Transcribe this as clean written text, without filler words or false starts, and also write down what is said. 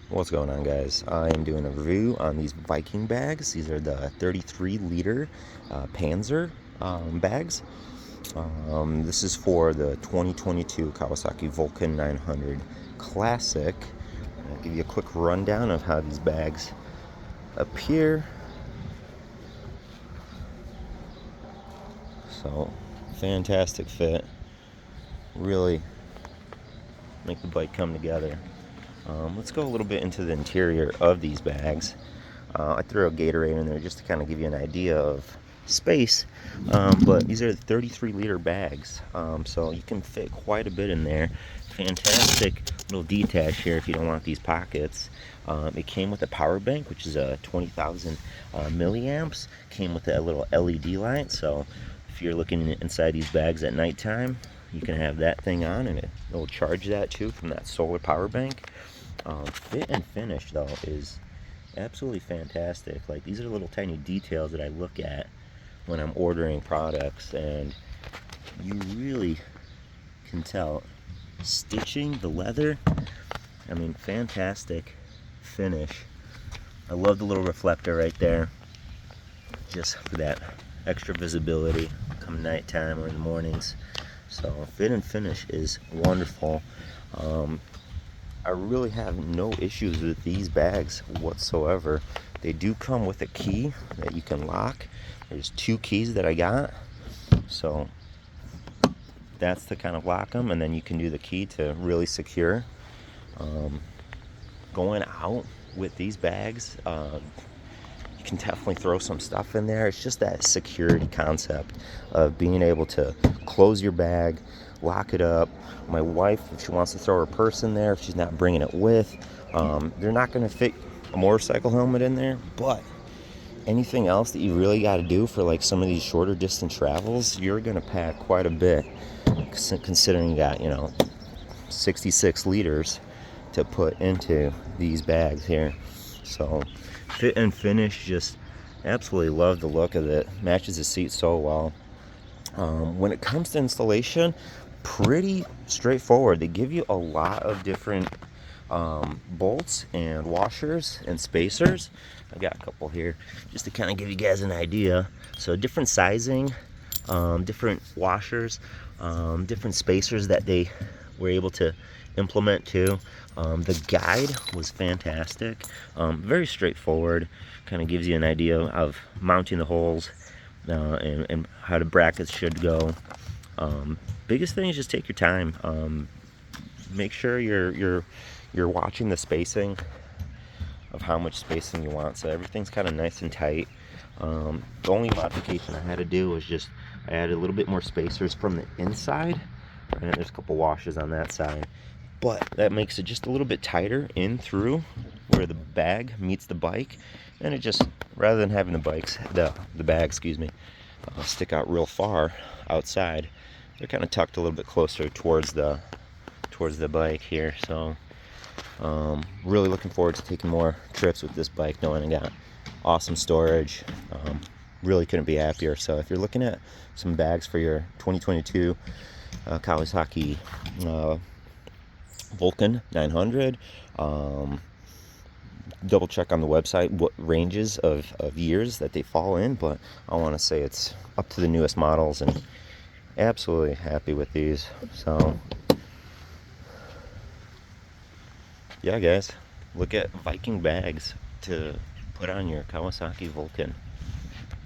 What's going on, guys? I am doing a review on these Viking bags. These are the 33 liter Panzer bags. This is for the 2022 Kawasaki Vulcan 900 Classic. I'll give you a quick rundown of how these bags appear. So, fantastic fit. Really make the bike come together. Let's go a little bit into the interior of these bags. I threw a Gatorade in there just to kind of give you an idea of space, but these are 33 liter bags, so you can fit quite a bit in there. Fantastic little detach here if you don't want these pockets. It came with a power bank, which is a 20,000 milliamps. Came with a little LED light, so if you're looking inside these bags at nighttime, you can have that thing on and it will charge that too from that solar power bank. Fit and finish though is absolutely fantastic. Like, these are little tiny details that I look at when I'm ordering products, and you really can tell. Stitching, the leather, I mean, fantastic finish. I love the little reflector right there, just for that extra visibility come nighttime or in the mornings. So fit and finish is wonderful. I really have no issues with these bags whatsoever. They do come with a key that you can lock. There's 2 keys that I got, so that's to kind of lock them, and then you can do the key to really secure. Going out with these bags, you can definitely throw some stuff in there. It's just that security concept of being able to close your bag, lock it up. My wife, if she wants to throw her purse in there, if she's not bringing it with, they're not going to fit a motorcycle helmet in there, but anything else that you really got to do for like some of these shorter distance travels, you're going to pack quite a bit, considering you got 66 liters to put into these bags here. So fit and finish, just absolutely love the look of it. Matches the seat so well. When it comes to installation, pretty straightforward. They give you a lot of different bolts and washers and spacers. I got a couple here just to kind of give you guys an idea. So different sizing, different washers, different spacers that they were able to implement too. The guide was fantastic, very straightforward, kind of gives you an idea of mounting the holes and how the brackets should go. Biggest thing is just take your time. Make sure you're watching the spacing of how much spacing you want, so everything's kind of nice and tight. The only modification I had to do was just I added a little bit more spacers from the inside, and there's a couple washes on that side, but that makes it just a little bit tighter in through where the bag meets the bike, and it just, rather than having the bag, stick out real far outside, they're kind of tucked a little bit closer towards the bike here. So really looking forward to taking more trips with this bike, knowing I got awesome storage. Really couldn't be happier. So if you're looking at some bags for your 2022 Kawasaki Vulcan 900, double check on the website what ranges of years that they fall in, but I want to say it's up to the newest models, and absolutely happy with these. So yeah, guys, look at Viking bags to put on your Kawasaki Vulcan.